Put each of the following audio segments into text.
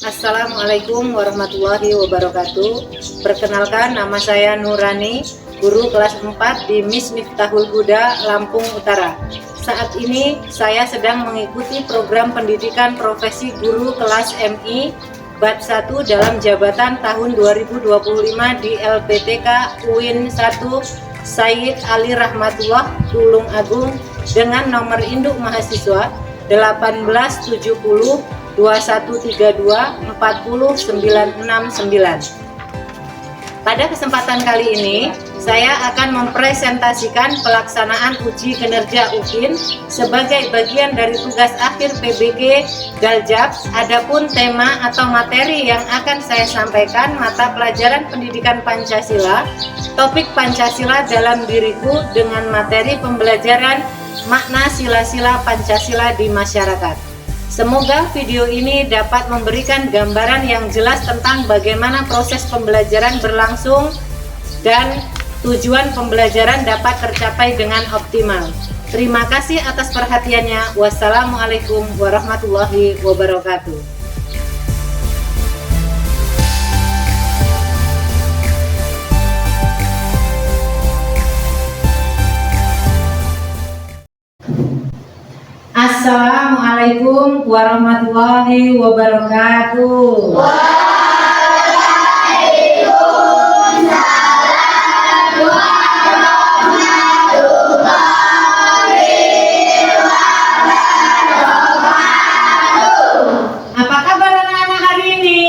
Assalamualaikum warahmatullahi wabarakatuh. Perkenalkan, nama saya Nurani, guru kelas 4 di Miss Miftahul Huda, Lampung Utara. Saat ini saya sedang mengikuti program pendidikan profesi guru kelas MI Bab 1 dalam jabatan tahun 2025 di LPTK UIN 1 Sayyid Ali Rahmatullah, Tulung Agung, dengan nomor induk mahasiswa 1870 2132 40969. Pada kesempatan kali ini, saya akan mempresentasikan pelaksanaan uji kinerja UKIN sebagai bagian dari tugas akhir PBG Daljab. Adapun tema atau materi yang akan saya sampaikan mata pelajaran pendidikan Pancasila, topik Pancasila dalam diriku dengan materi pembelajaran makna sila-sila Pancasila di masyarakat. Semoga video ini dapat memberikan gambaran yang jelas tentang bagaimana proses pembelajaran berlangsung dan tujuan pembelajaran dapat tercapai dengan optimal. Terima kasih atas perhatiannya. Wassalamualaikum warahmatullahi wabarakatuh. Assalamualaikum warahmatullahi wabarakatuh. Apa kabar anak-anak hari ini?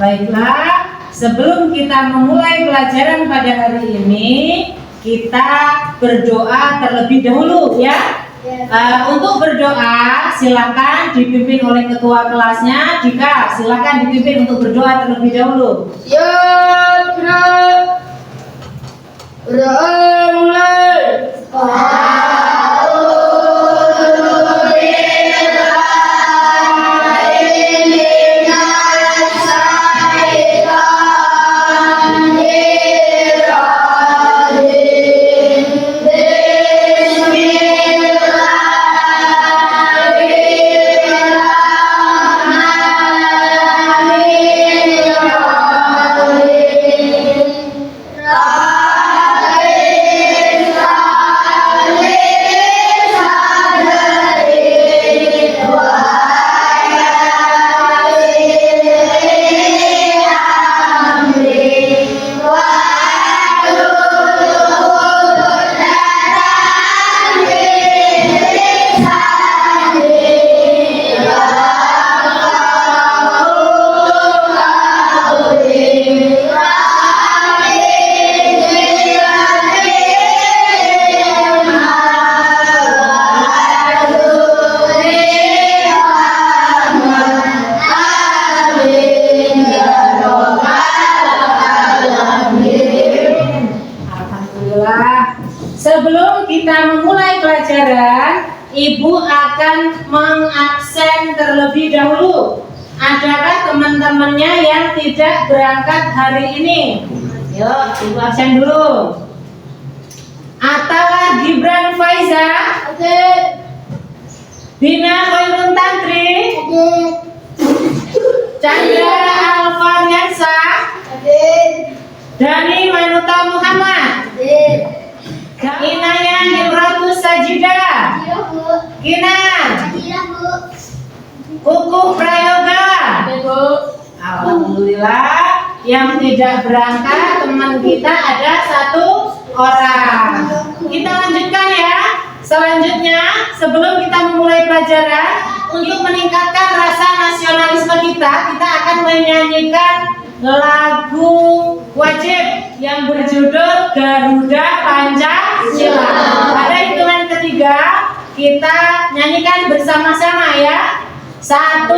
Baiklah, sebelum kita memulai pelajaran pada hari ini, kita berdoa terlebih dahulu ya. Untuk berdoa silakan dipimpin oleh ketua kelasnya. Jika silakan dipimpin untuk berdoa terlebih dahulu. Sebelum kita memulai pelajaran, Ibu akan mengabsen terlebih dahulu. Adakah teman-temannya yang tidak berangkat hari ini? Yuk, Ibu absen dulu. Atala Gibran Faiza, Bina Khairun Tantri, Chandra Alfariansa, Dani Manuta Muhammad, Inaya Himratus Sajida, Kinan, Kuku Prayoga. Alhamdulillah, yang tidak berangkat teman kita ada 1 orang. Kita lanjutkan ya. Selanjutnya, sebelum kita memulai pelajaran, untuk meningkatkan rasa nasionalisme kita akan menyanyikan lagu wajib yang berjudul Garuda Pancasila. Pada hitungan ketiga kita nyanyikan bersama-sama ya. 1,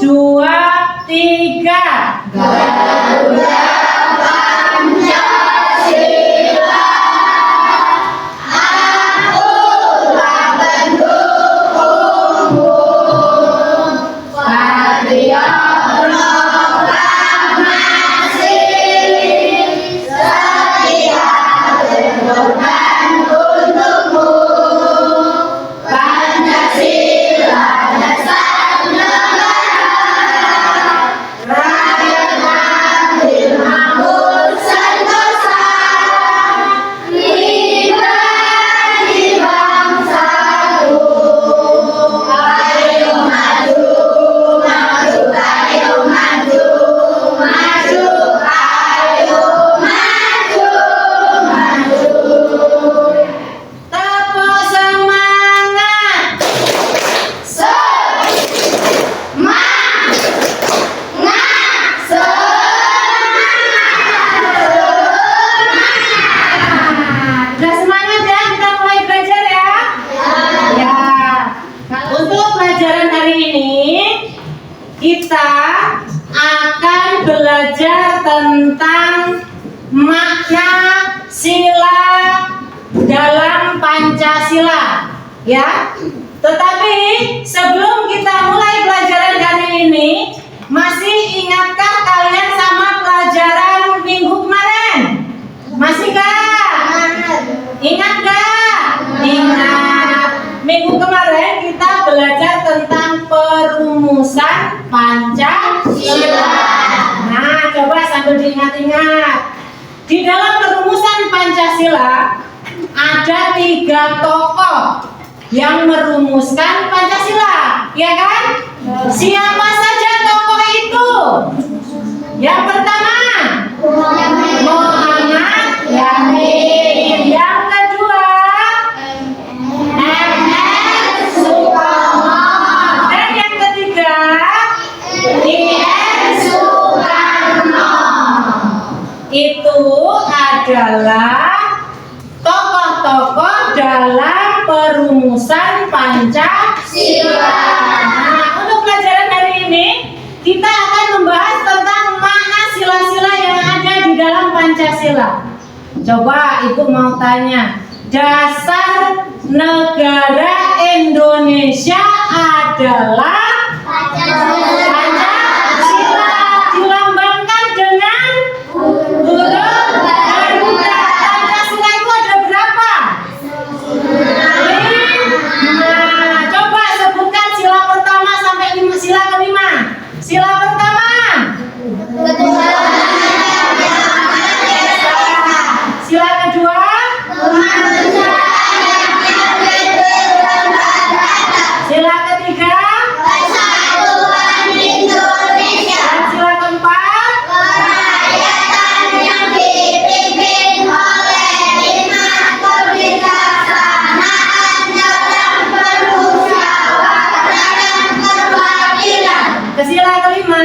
2, 3. Garuda Pancasila, akulah pendukungmu, Patria Proklamasi. Pancasila, ya. Tetapi sebelum kita mulai pelajaran hari ini, masih ingatkah kalian sama pelajaran minggu kemarin? Masih kah? Ingat gak? Ingat. Minggu kemarin kita belajar tentang perumusan Pancasila. Nah, coba sambil diingat-ingat. Di dalam perumusan Pancasila ada 3 tokoh yang merumuskan Pancasila, ya kan? Siapa saja tokoh itu? Yang pertama, Muhammad Yamin. Yang kedua, M.F. Sukarno. Dan yang ketiga, I.M. Soekarno. Itu adalah tokoh-tokoh dalam perumusan Pancasila. Nah, untuk pelajaran hari ini kita akan membahas tentang makna sila-sila yang ada di dalam Pancasila. Coba Ibu mau tanya, dasar negara Indonesia adalah Pancasila. Dilambangkan dengan huruf Garuda. Pancasila itu ada berapa? 5. Coba sebutkan sila pertama sampai sila kelima. Sila pertama. Sila kedua. Sila ketiga. Dan sila keempat. Ke sila kelima.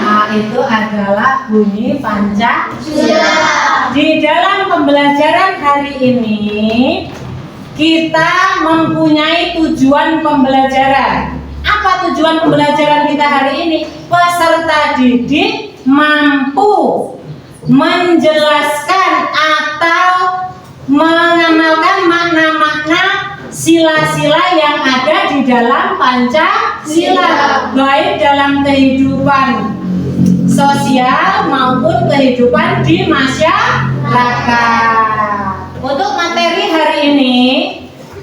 Nah, itu adalah bunyi Pancasila. Di dalam pembelajaran hari ini kita mempunyai tujuan pembelajaran. Apa tujuan pembelajaran kita hari ini? Peserta didik mampu menjelaskan atau mengamalkan makna-makna sila-sila yang ada di dalam Pancasila, baik dalam kehidupan sosial maupun kehidupan di masyarakat. Untuk materi hari ini,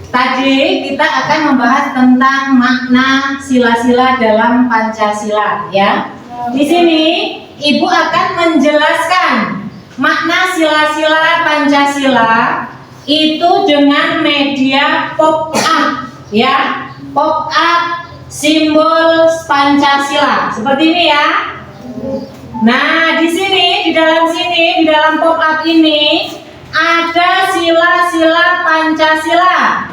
tadi kita akan membahas tentang makna sila-sila dalam Pancasila, ya. Di sini Ibu akan menjelaskan makna sila-sila Pancasila itu dengan media pop-up, ya. Pop-up simbol Pancasila seperti ini, ya. Nah, di dalam pop-up ini ada sila-sila Pancasila.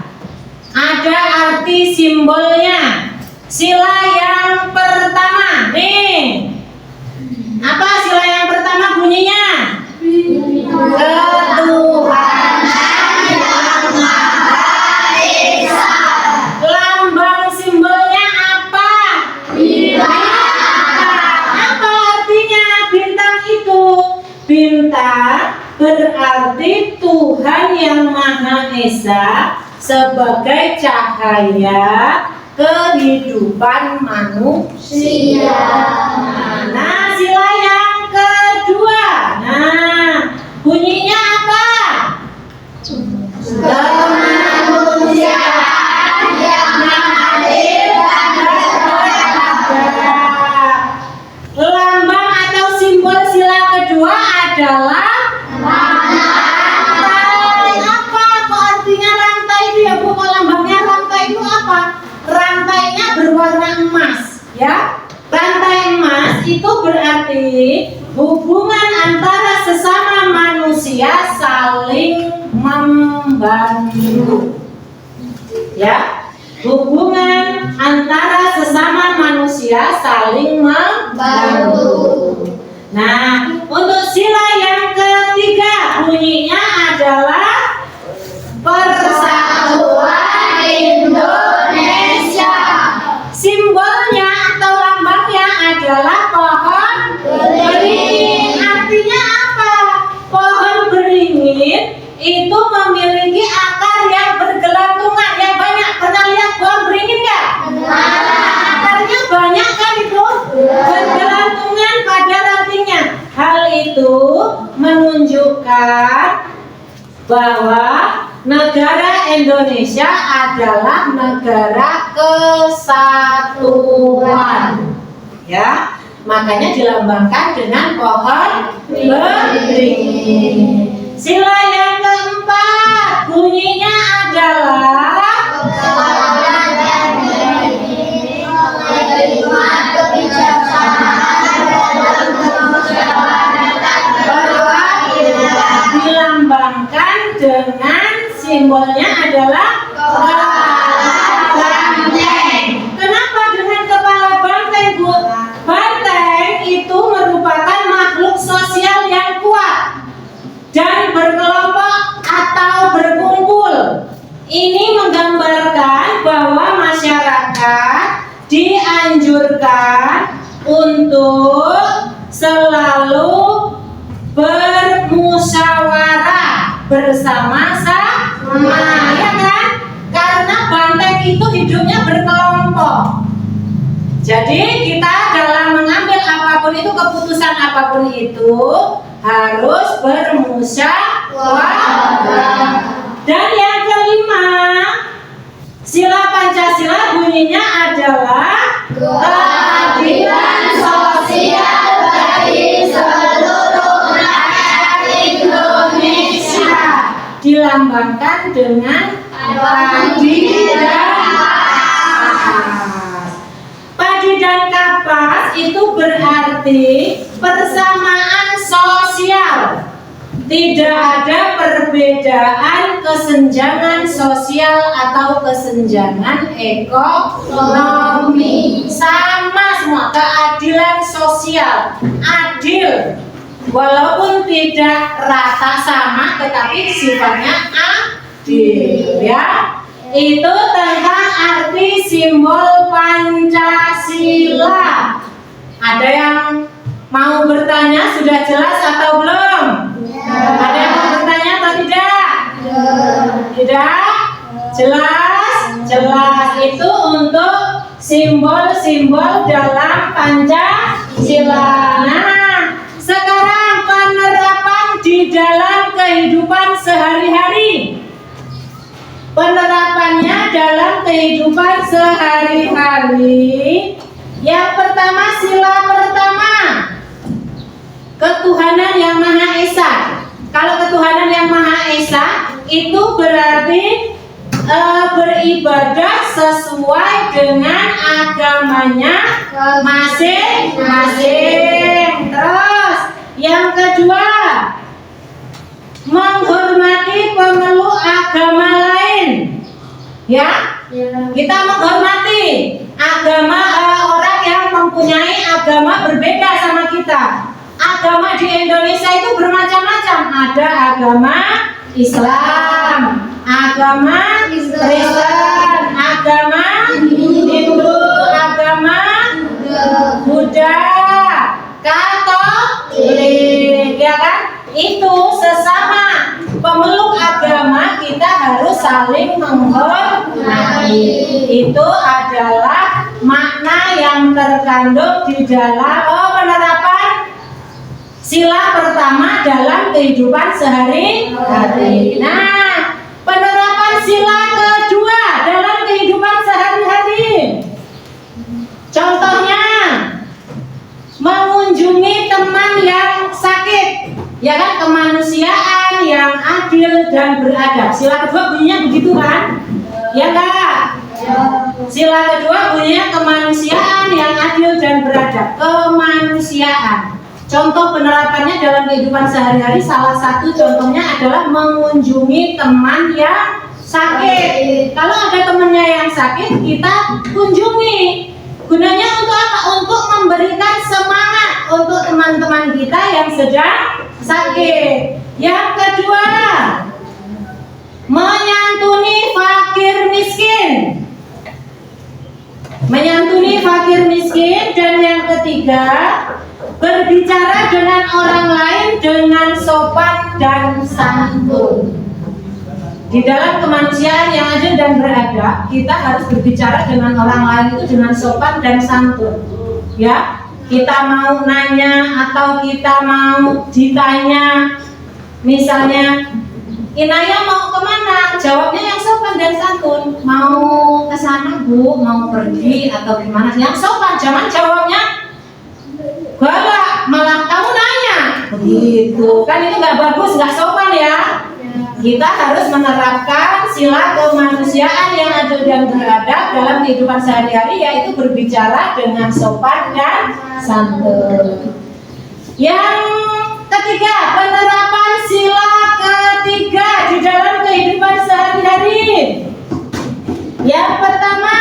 Ada arti simbolnya. Sila yang pertama, nih. Apa sila yang pertama bunyinya? Ketuhanan yang Maha Esa. Lambang simbolnya apa? Bintang. Apa artinya bintang itu? Bintang berarti Tuhan yang Maha Esa sebagai cahaya kehidupan manusia. Nah, sila yang kedua. Nah, bunyinya apa? Kemanusiaan yang adil dan beradab. Lambang atau simbol sila kedua adalah rantai. Apa artinya rantai itu, ya Bu? Lambangnya rantai itu apa? Rantainya berwarna emas, ya. Rantai emas itu berarti hubungan antara sesama manusia saling membantu, ya. Hubungan antara sesama manusia saling membantu. Nah, untuk sila yang ketiga bunyinya adalah Persatuan Indonesia. Simbolnya atau lambangnya adalah pohon menunjukkan bahwa negara Indonesia adalah negara kesatuan. Ya, makanya dilambangkan dengan pohon beringin. Sila yang keempat bunyinya adalah dilambangkan dengan simbolnya adalah kepala banteng. Kenapa dengan kepala banteng, Bu? Banteng itu merupakan makhluk sosial yang kuat dan berkelompok atau berkumpul. Ini menggambarkan bahwa masyarakat dianjurkan untuk selalu bermusyawarah bersama-sama, ya kan? Karena banteng itu hidupnya berkelompok. Jadi kita dalam mengambil apapun itu, keputusan apapun itu harus bermusyawarah. Dan yang kelima, sila Pancasila bunyinya adalah keadilan sosial bagi seluruh rakyat Indonesia, dilambangkan dengan padi dan kapas. Padi dan kapas itu berarti persamaan sosial. Tidak ada perbedaan kesenjangan sosial atau kesenjangan ekonomi. Sama semua, keadilan sosial, adil. Walaupun tidak rata sama, tetapi sifatnya adil, ya. Itu tentang arti simbol Pancasila. Ada yang mau bertanya, sudah jelas atau belum? Ada yang mau bertanya atau tidak? Tidak? Jelas? Jelas. Itu untuk simbol-simbol dalam Pancasila. Nah, sekarang penerapan di dalam kehidupan sehari-hari. Penerapannya dalam kehidupan sehari-hari. Yang pertama, sila pertama, ketuhanan yang Maha Esa. Kalau ketuhanan yang Maha Esa itu berarti beribadah sesuai dengan agamanya masing-masing. Terus yang kedua, menghormati pemeluk agama lain. Ya, kita menghormati agama orang yang mempunyai agama berbeda sama kita. Agama di Indonesia itu bermacam-macam. Ada agama Islam, agama Kristen, agama Hindu, agama Buddha, Katolik, ya kan? Itu sesama pemeluk agama kita harus saling menghormati. Itu adalah makna yang terkandung di dalam penerapan sila pertama dalam kehidupan sehari-hari. Nah, penerapan sila kedua dalam kehidupan sehari-hari. Contohnya, mengunjungi teman yang sakit. Ya kan, kemanusiaan yang adil dan beradab. Sila kedua bunyinya begitu kan? Ya enggak? Sila kedua bunyinya kemanusiaan yang adil dan beradab. Kemanusiaan. Contoh penerapannya dalam kehidupan sehari-hari, salah satu contohnya adalah mengunjungi teman yang sakit. Kalau ada temannya yang sakit, kita kunjungi. Gunanya untuk apa? Untuk memberikan semangat untuk teman-teman kita yang sedang sakit. Yang kedua, menyantuni fakir miskin. Menyantuni fakir miskin. Dan yang ketiga, berbicara dengan orang lain dengan sopan dan santun. Di dalam kemanusiaan yang adil dan beradab, kita harus berbicara dengan orang lain itu dengan sopan dan santun. Ya, kita mau nanya atau kita mau ditanya, Misalnya, Inaya mau kemana? Jawabnya yang sopan dan santun. Mau ke sana Bu, mau pergi atau gimana? Yang sopan, jangan jawabnya galak, malah kamu nanya. Begitu, kan itu nggak bagus, nggak sopan ya. Kita harus menerapkan sila kemanusiaan yang adil dan beradab dalam kehidupan sehari-hari, yaitu berbicara dengan sopan dan santun. Yang ketiga, penerapan sila ketiga di dalam kehidupan sehari-hari. Yang pertama,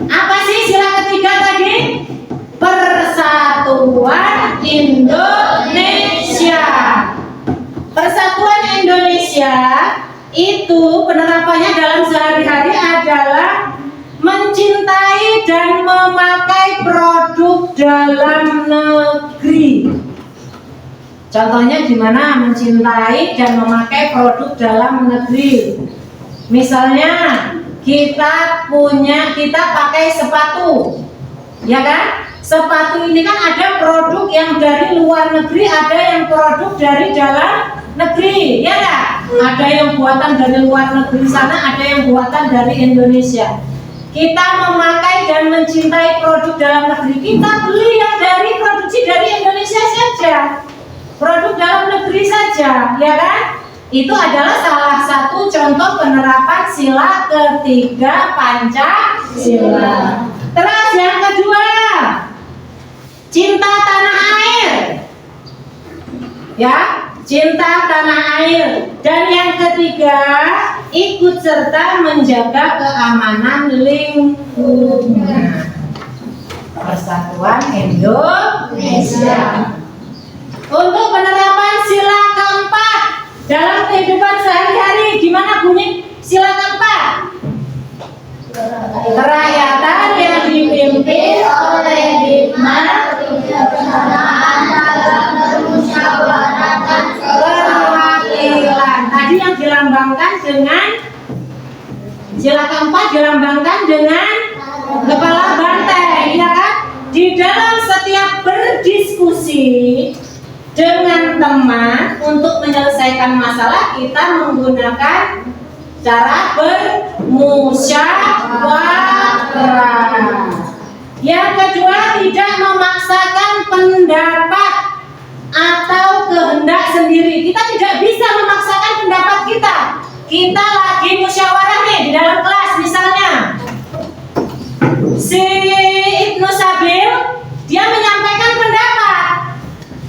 apa sih sila ketiga tadi? Persatuan Indonesia. Persatuan Indonesia itu penerapannya dalam sehari-hari adalah mencintai dan memakai produk dalam negeri. Contohnya gimana mencintai dan memakai produk dalam negeri? Misalnya kita pakai sepatu, ya kan? Sepatu ini kan ada produk yang dari luar negeri, ada yang produk dari dalam negeri, ya kan? Ada yang buatan dari luar negeri sana, ada yang buatan dari Indonesia. Kita memakai dan mencintai produk dalam negeri, kita beli yang dari produksi dari Indonesia saja, produk dalam negeri saja, ya kan? Itu adalah salah satu contoh penerapan sila ketiga Pancasila. Terus yang kedua, cinta tanah air, ya, cinta tanah air. Dan yang ketiga, ikut serta menjaga keamanan lingkungan. Persatuan Indonesia. Untuk penerapan sila keempat dalam kehidupan sehari-hari, gimana bunyi sila keempat? Kerakyatan yang dipimpin oleh hikmat, kebijaksanaan dalam bermusyawaratan perwakilan. Tadi yang dilambangkan dengan sila keempat dilambangkan dengan kepala banteng, ya kan? Di dalam setiap berdiskusi dengan teman untuk menyelesaikan masalah, kita menggunakan cara bermusyawarah. Yang kedua, tidak memaksakan pendapat atau kehendak sendiri. Kita tidak bisa memaksakan pendapat kita. Kita lagi musyawarah nih di dalam kelas, misalnya si Ibnu Sabil, dia menyampaikan pendapat.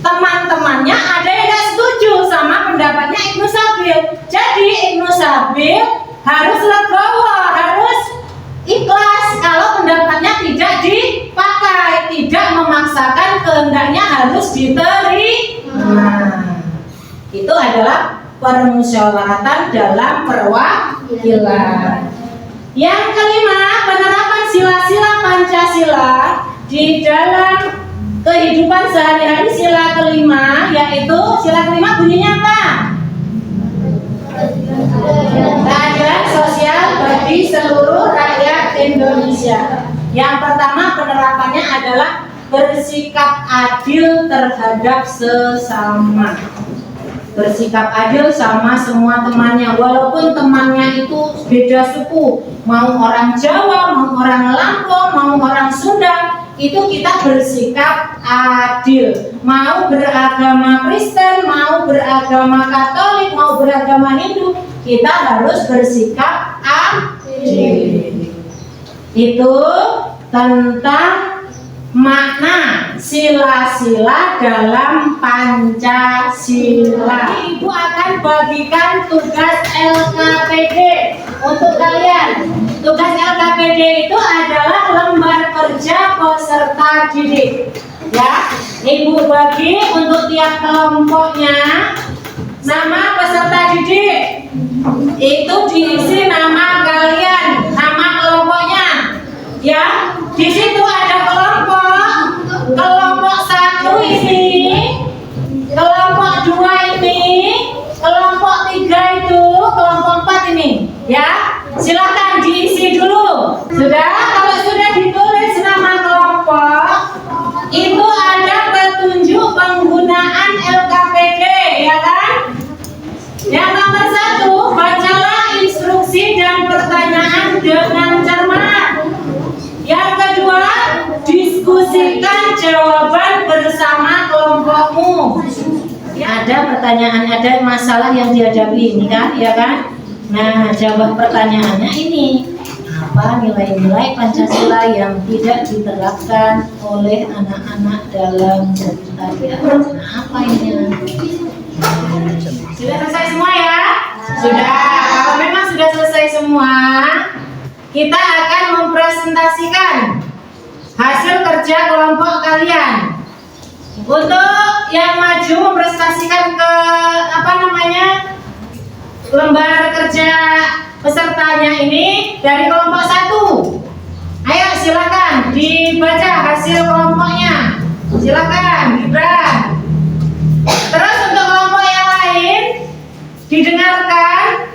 Teman-temannya ada yang tidak setuju sama pendapatnya Ibnu Sabil. Jadi Ibnu Sabil harus legowo, harus ikhlas kalau pendapatnya tidak dipakai, tidak memaksakan kehendaknya harus diterima. Itu adalah permusyawaratan dalam perwakilan. Yang kelima, penerapan sila-sila Pancasila di dalam kehidupan sehari-hari. Sila kelima, yaitu sila kelima bunyinya apa? Keadilan sosial bagi seluruh rakyat Indonesia. Yang pertama penerapannya adalah bersikap adil terhadap sesama. Bersikap adil sama semua temannya, walaupun temannya itu beda suku, mau orang Jawa, mau orang Lampung, mau orang Sunda, itu kita bersikap adil. Mau beragama Kristen, mau beragama Katolik, mau beragama Hindu, kita harus bersikap adil. Itu tentang makna sila-sila dalam Pancasila. Ibu akan bagikan tugas LKPD untuk kalian. Tugas LKPD itu adalah lembar kerja peserta didik. Ya, Ibu bagi untuk tiap kelompoknya nama peserta didik. Itu diisi nama kalian, nama kelompoknya. Ya, di situ ada kelompok 1 ini, kelompok 2 ini, kelompok 3 itu, kelompok 4 ini. Ya, silakan diisi dulu. Sudah? Kalau sudah ditulis nama kelompok, itu ada petunjuk penggunaan LKPD, ya kan? dan pertanyaan dengan cermat. Yang kedua, diskusikan jawaban bersama kelompokmu. Ada pertanyaan, ada masalah yang dihadapi ini kan, ya kan? Nah, jawab pertanyaannya ini. Apa nilai-nilai Pancasila yang tidak diterapkan oleh anak-anak dalam cerita di atas? Nah, apa ini? Sudah selesai semua ya? Sudah. Kalau memang sudah selesai semua, kita akan mempresentasikan hasil kerja kelompok kalian. Untuk yang maju mempresentasikan ke lembar kerja pesertanya ini dari kelompok 1. Ayo silakan dibaca hasil kelompoknya. Silakan Gibran. Terus untuk kelompok yang lain didengarkan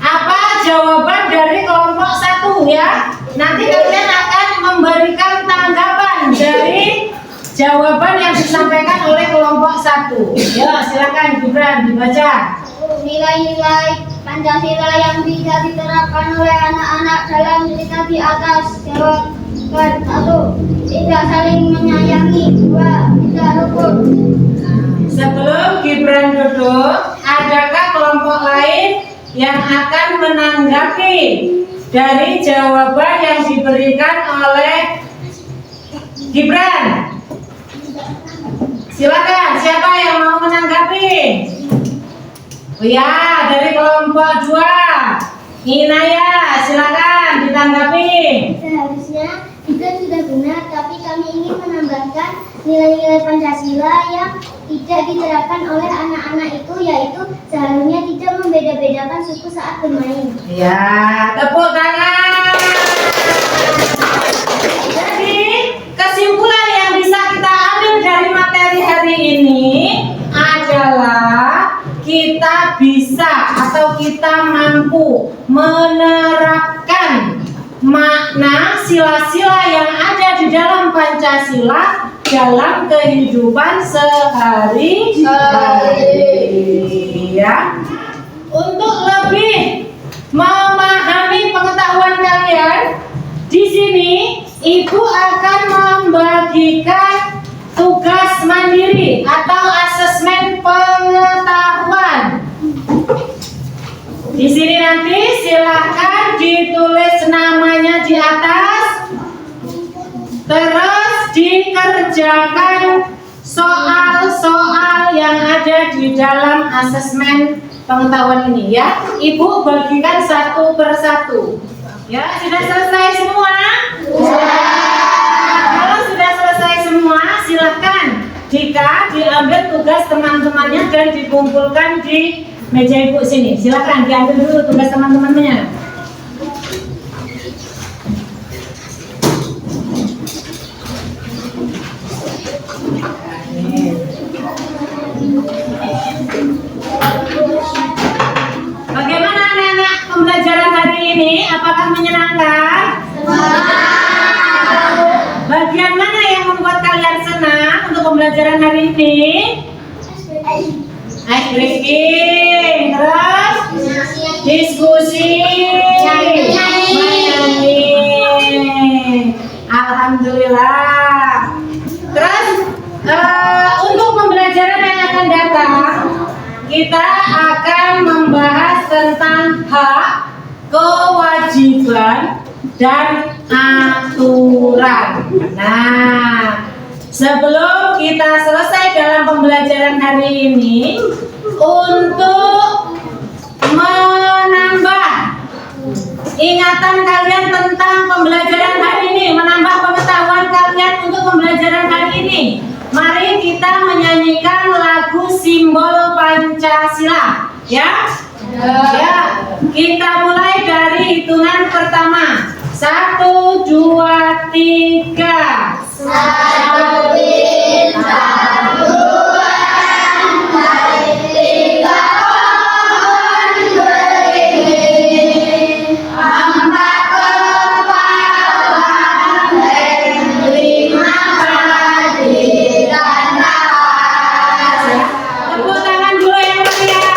apa jawaban dari kelompok 1 ya. Nanti kalian akan memberikan tanggapan dari jawaban yang disampaikan oleh kelompok 1. Ya, silakan Gibran dibaca. Nilai-nilai Pancasila yang tidak diterapkan oleh anak-anak dalam cerita di atas. Jawaban 1. Tidak saling menyayangi. 2. Tidak rukun. Sebelum Gibran duduk, adakah kelompok lain yang akan menanggapi dari jawaban yang diberikan oleh Gibran? Silakan, siapa yang mau menanggapi? Oh ya, dari kelompok 2, Inaya, silakan ditanggapi. Seharusnya juga sudah benar, tapi kami ingin menambahkan nilai-nilai Pancasila yang tidak diterapkan oleh anak-anak itu, yaitu seharusnya tidak membeda-bedakan suku saat bermain. Ya, tepuk tangan. Jadi, kesimpulan yang bisa kita ambil dari materi hari ini adalah kita bisa atau kita mampu menerapkan makna sila-sila yang ada di dalam Pancasila dalam kehidupan sehari-hari. Ya. Untuk lebih memahami pengetahuan kalian, di sini Ibu akan membagikan tugas mandiri atau asesmen pengetahuan. Di sini nanti silahkan ditulis namanya di atas, terus dikerjakan soal-soal yang ada di dalam asesmen pengetahuan ini ya. Ibu bagikan satu persatu. Ya, sudah selesai semua? Kalau sudah selesai semua, silahkan jika diambil tugas teman-temannya dan dikumpulkan di meja ibu sini. Silahkan diambil dulu tugas teman-temannya. Bagaimana anak-anak pembelajaran hari ini? Apakah menyenangkan? Bagian mana yang membuat kalian senang untuk pembelajaran hari ini? Ice breaking, terus diskusi, menyanyi. Alhamdulillah. Terus untuk pembelajaran yang akan datang, kita akan membahas tentang hak, kewajiban, dan aturan. Nah, sebelum kita selesai dalam pembelajaran hari ini, untuk menambah ingatan kalian tentang pembelajaran hari ini, menambah pengetahuan kalian untuk pembelajaran hari ini, mari kita menyanyikan lagu simbol Pancasila, ya. Ya, kita mulai dari hitungan pertama. 1, 2, 3. Satu bintang, dua langit, tiga pohon beringin, 4 kepala, 5 padi dan nawas. Tepuk tangan dulu yang meriah.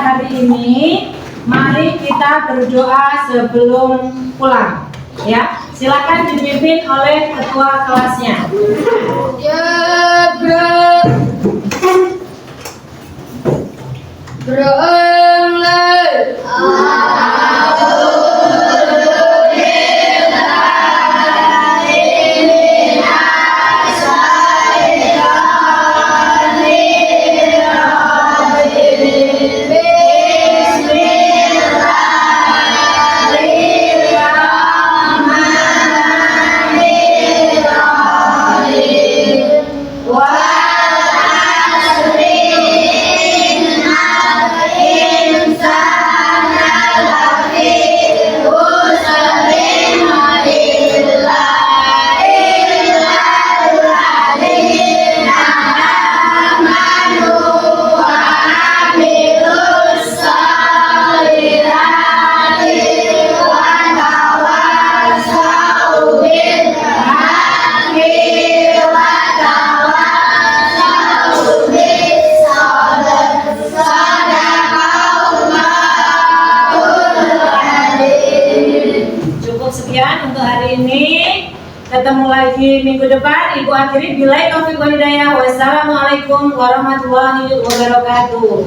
hari ini, mari kita berdoa sebelum pulang. Ya, silakan dipimpin oleh ketua kelasnya. Sekian untuk hari ini. Ketemu lagi minggu depan. Ibu akhiri billahi taufiq wal hidayah. Wassalamualaikum warahmatullahi wabarakatuh.